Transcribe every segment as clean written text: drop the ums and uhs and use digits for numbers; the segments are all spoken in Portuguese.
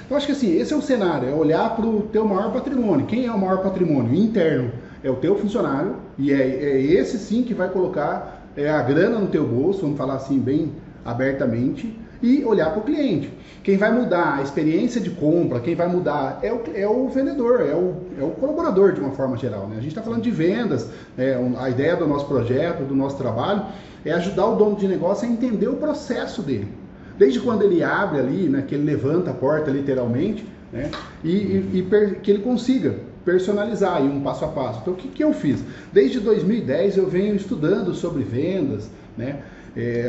Eu acho que assim, esse é o cenário, é olhar para o teu maior patrimônio. Quem é o maior patrimônio? Interno. É o teu funcionário e é esse sim que vai colocar a grana no teu bolso, vamos falar assim bem abertamente, e olhar para o cliente. Quem vai mudar a experiência de compra, quem vai mudar é o vendedor, é o colaborador de uma forma geral. Né? A gente está falando de vendas, a ideia do nosso projeto, do nosso trabalho, é ajudar o dono de negócio a entender o processo dele. Desde quando ele abre ali, né, que ele levanta a porta literalmente, né, que ele consiga personalizar aí um passo a passo. Então o que eu fiz? Desde 2010 eu venho estudando sobre vendas, né?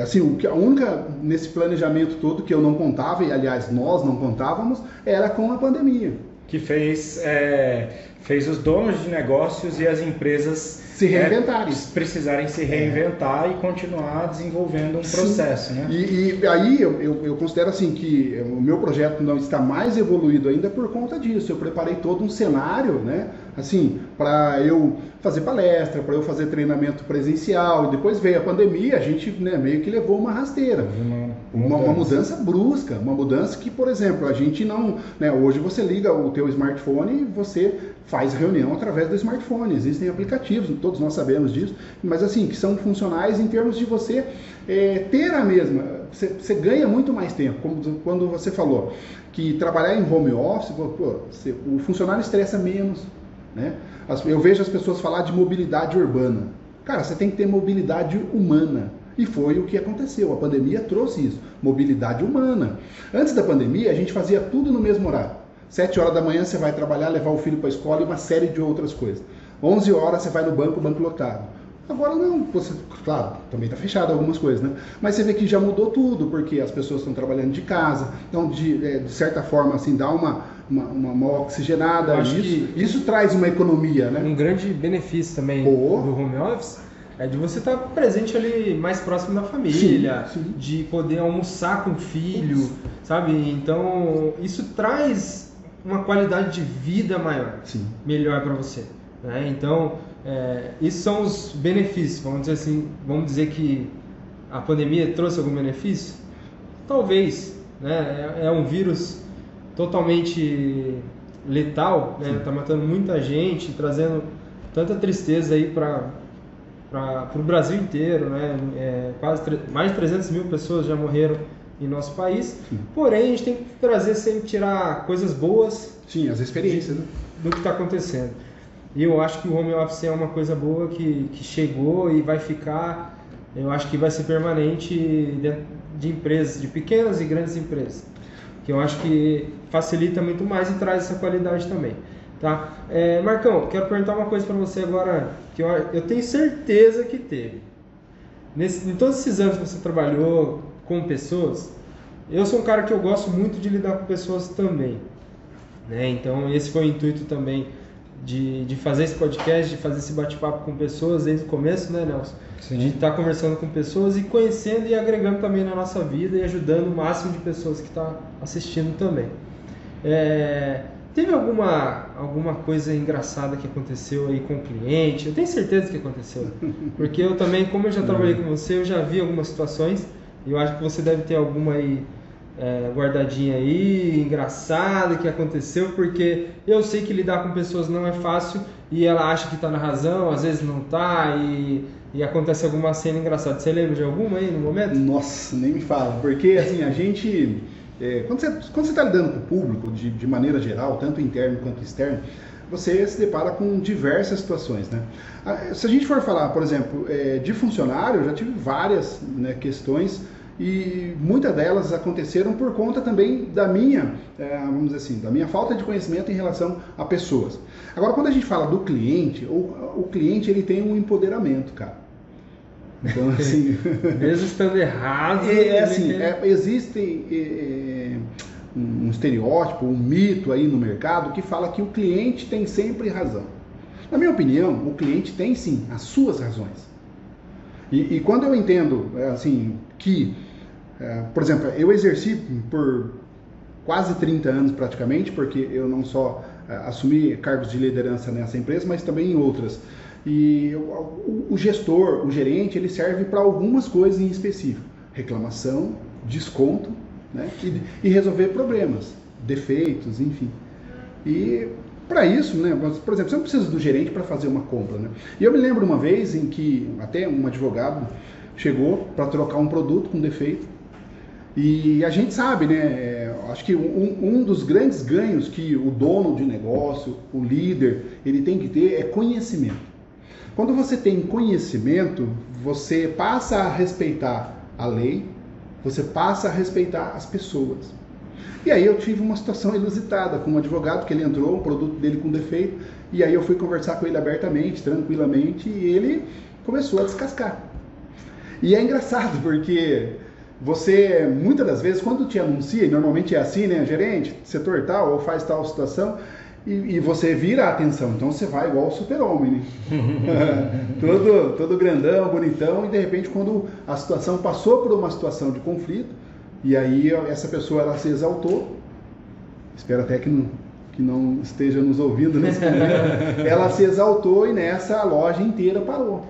Assim, a única nesse planejamento todo que eu não contava, e aliás nós não contávamos, era com a pandemia. Que fez os donos de negócios e as empresas se reinventarem. Precisarem se reinventar e continuar desenvolvendo um processo. Né? E aí eu considero assim que o meu projeto não está mais evoluído ainda por conta disso. Eu preparei todo um cenário, né? Assim, para eu fazer palestra, para eu fazer treinamento presencial, e depois veio a pandemia, a gente, né, meio que levou uma rasteira. Uma mudança brusca, uma mudança que, por exemplo, a gente não... Né, hoje você liga o teu smartphone e você faz reunião através do smartphone. Existem aplicativos, todos nós sabemos disso, mas assim, que são funcionais em termos de você ter a mesma... Você ganha muito mais tempo, como quando você falou que trabalhar em home office, o funcionário estressa menos. Né? Eu vejo as pessoas falar de mobilidade urbana. Cara, você tem que ter mobilidade humana. E foi o que aconteceu. A pandemia trouxe isso. Mobilidade humana. Antes da pandemia, a gente fazia tudo no mesmo horário. 7 horas da manhã você vai trabalhar, levar o filho para a escola e uma série de outras coisas. 11 horas você vai no banco lotado. Agora não, claro, também está fechado algumas coisas, né? Mas você vê que já mudou tudo, porque as pessoas estão trabalhando de casa, então de certa forma assim dá uma oxigenada. Isso traz uma economia, né? Um grande benefício também do home office é de você estar presente ali mais próximo da família, sim. De poder almoçar com o filho, sabe? Então isso traz uma qualidade de vida maior, sim. Melhor para você. Né? Então, esses são os benefícios, vamos dizer assim, vamos dizer que a pandemia trouxe algum benefício? Talvez, né? É um vírus totalmente letal, né? Tá matando muita gente, trazendo tanta tristeza aí para o Brasil inteiro, né? Mais de 300 mil pessoas já morreram em nosso país. Sim. Porém, a gente tem que trazer, sempre tirar coisas boas. Sim, as experiências, né? Do que está acontecendo. E eu acho que o home office é uma coisa boa que chegou e vai ficar, eu acho que vai ser permanente dentro de empresas, de pequenas e grandes empresas. Que eu acho que facilita muito mais e traz essa qualidade também. Tá? Marcão, quero perguntar uma coisa para você agora, que eu tenho certeza que teve. Em todos esses anos que você trabalhou com pessoas, eu sou um cara que eu gosto muito de lidar com pessoas também. Né? Então esse foi o intuito também de fazer esse podcast, de fazer esse bate-papo com pessoas desde o começo, né, Nelson? Sim. De estar conversando com pessoas e conhecendo e agregando também na nossa vida e ajudando o máximo de pessoas que estão assistindo também. Teve alguma coisa engraçada que aconteceu aí com o cliente? Eu tenho certeza que aconteceu. Porque eu também, como eu já trabalhei com você, eu já vi algumas situações e eu acho que você deve ter alguma aí guardadinha aí, engraçada, que aconteceu, porque eu sei que lidar com pessoas não é fácil e ela acha que está na razão, às vezes não está e acontece alguma cena engraçada. Você lembra de alguma aí no momento? Nossa, nem me fala, porque assim, a gente... quando você está lidando com o público, de maneira geral, tanto interno quanto externo, você se depara com diversas situações, né? Se a gente for falar, por exemplo, de funcionário, eu já tive várias, né, questões e muitas delas aconteceram por conta também da minha, vamos dizer assim, da minha falta de conhecimento em relação a pessoas. Agora, quando a gente fala do cliente, o cliente ele tem um empoderamento, cara. Então, assim... Mesmo estando errado... existe um estereótipo, um mito aí no mercado que fala que o cliente tem sempre razão. Na minha opinião, o cliente tem sim as suas razões. E quando eu entendo assim, que, por exemplo, eu exerci por quase 30 anos praticamente, porque eu não só assumi cargos de liderança nessa empresa, mas também em outras. E o gestor, o gerente, ele serve para algumas coisas em específico. Reclamação, desconto, né? E resolver problemas. defeitos, enfim. E para isso, né, por exemplo, você não precisa do gerente para fazer uma compra, né? E eu me lembro uma vez em que até um advogado chegou para trocar um produto com defeito. E a gente sabe, né, acho que um dos grandes ganhos que o dono de negócio, o líder, ele tem que ter é conhecimento. Quando você tem conhecimento, você passa a respeitar a lei, você passa a respeitar as pessoas. E aí eu tive uma situação inusitada com um advogado, que ele entrou, um produto dele com defeito, e aí eu fui conversar com ele abertamente, tranquilamente, e ele começou a descascar. E é engraçado, porque você, muitas das vezes, quando te anuncia, e normalmente é assim, né, gerente, setor tal, ou faz tal situação, e você vira a atenção, então você vai igual o super-homem, né? todo grandão, bonitão, e de repente quando a situação passou por uma situação de conflito, e aí essa pessoa ela se exaltou, espero até que não esteja nos ouvindo nesse momento, ela se exaltou e nessa a loja inteira parou.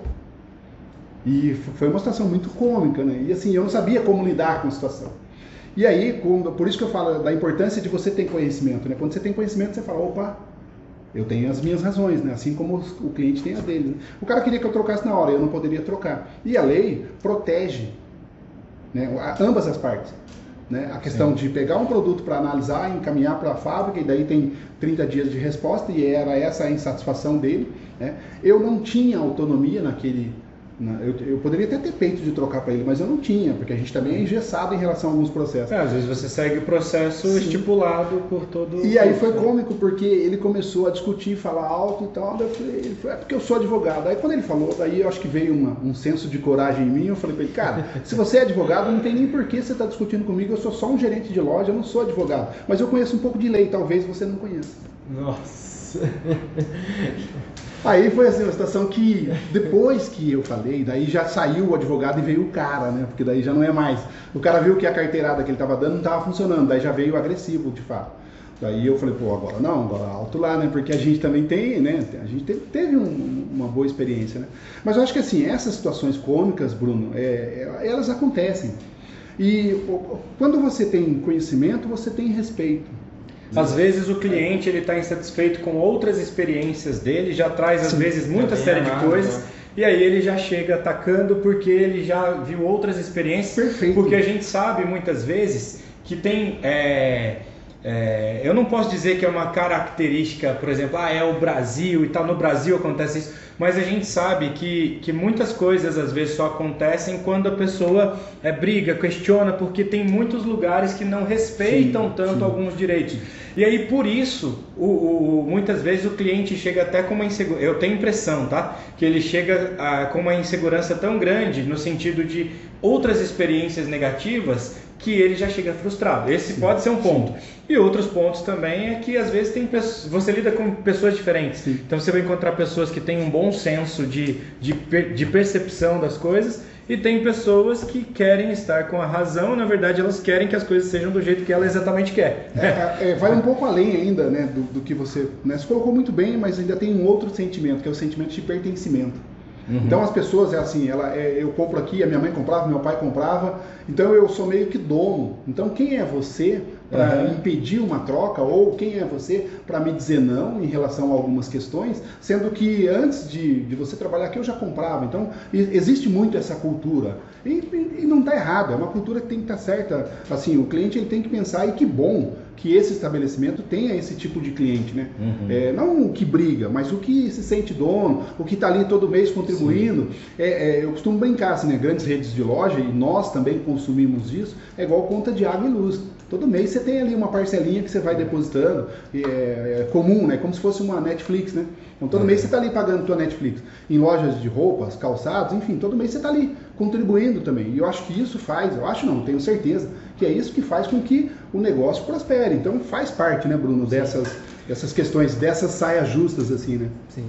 E foi uma situação muito cômica, né? E assim, eu não sabia como lidar com a situação. E aí, por isso que eu falo da importância de você ter conhecimento, né? Quando você tem conhecimento, você fala, opa, eu tenho as minhas razões, né? Assim como o cliente tem as dele. Né? O cara queria que eu trocasse na hora, eu não poderia trocar. E a lei protege, né, ambas as partes. Né? A questão de pegar um produto para analisar, encaminhar para a fábrica, e daí tem 30 dias de resposta, e era essa a insatisfação dele. Né? Eu não tinha autonomia naquele... Eu poderia até ter peito de trocar para ele, mas eu não tinha, porque a gente também é engessado em relação a alguns processos. Às vezes você segue o processo estipulado por todo... E aí foi cômico, porque ele começou a discutir, falar alto e tal, daí ele falou, é porque eu sou advogado. Aí quando ele falou, daí eu acho que veio um senso de coragem em mim, eu falei para ele, cara, se você é advogado, não tem nem por que você está discutindo comigo, eu sou só um gerente de loja, eu não sou advogado. Mas eu conheço um pouco de lei, talvez você não conheça. Nossa... Aí foi assim, uma situação que, depois que eu falei, daí já saiu o advogado e veio o cara, né? Porque daí já não é mais. O cara viu que a carteirada que ele estava dando não estava funcionando, daí já veio agressivo, de fato. Daí eu falei, pô, agora não, agora alto lá, né? Porque a gente também tem, né? A gente teve uma boa experiência, né? Mas eu acho que assim, essas situações cômicas, Bruno, elas acontecem. E quando você tem conhecimento, você tem respeito. Às vezes o cliente ele está insatisfeito com outras experiências dele, já traz às vezes muita série de coisas, e aí ele já chega atacando porque ele já viu outras experiências. Perfeito. Porque a gente sabe muitas vezes que tem... eu não posso dizer que é uma característica, por exemplo, é o Brasil e tal, no Brasil acontece isso, mas a gente sabe que muitas coisas às vezes só acontecem quando a pessoa briga, questiona, porque tem muitos lugares que não respeitam tanto alguns direitos. E aí por isso, muitas vezes o cliente chega até com uma insegurança, eu tenho impressão, tá? Que ele chega com uma insegurança tão grande no sentido de outras experiências negativas que ele já chega frustrado. Esse pode ser um ponto. E outros pontos também é que às vezes você lida com pessoas diferentes. Sim. Então você vai encontrar pessoas que têm um bom senso de percepção das coisas e tem pessoas que querem estar com a razão, na verdade elas querem que as coisas sejam do jeito que ela exatamente quer. Vai um pouco além ainda, né, do que você... Né, você colocou muito bem, mas ainda tem um outro sentimento, que é o sentimento de pertencimento. Uhum. Então as pessoas, assim, eu compro aqui, a minha mãe comprava, meu pai comprava, então eu sou meio que dono. Então quem é você para impedir uma troca, ou quem é você para me dizer não em relação a algumas questões, sendo que antes de você trabalhar aqui eu já comprava. Então existe muito essa cultura e não está errado, é uma cultura que tem que estar certa. Assim, o cliente ele tem que pensar, e que bom que esse estabelecimento tenha esse tipo de cliente, né? Uhum. Não o que briga, mas o que se sente dono, o que está ali todo mês contribuindo. Eu costumo brincar, assim, né? Grandes redes de loja, e nós também consumimos isso, é igual conta de água e luz. Todo mês você tem ali uma parcelinha que você vai depositando, comum, né? Como se fosse uma Netflix, né? Então todo mês você está ali pagando tua Netflix. Em lojas de roupas, calçados, enfim, todo mês você está ali contribuindo também. E eu acho que isso faz, tenho certeza, que é isso que faz com que o negócio prospere. Então faz parte, né, Bruno, dessas questões, dessas saias justas, assim, né? Sim.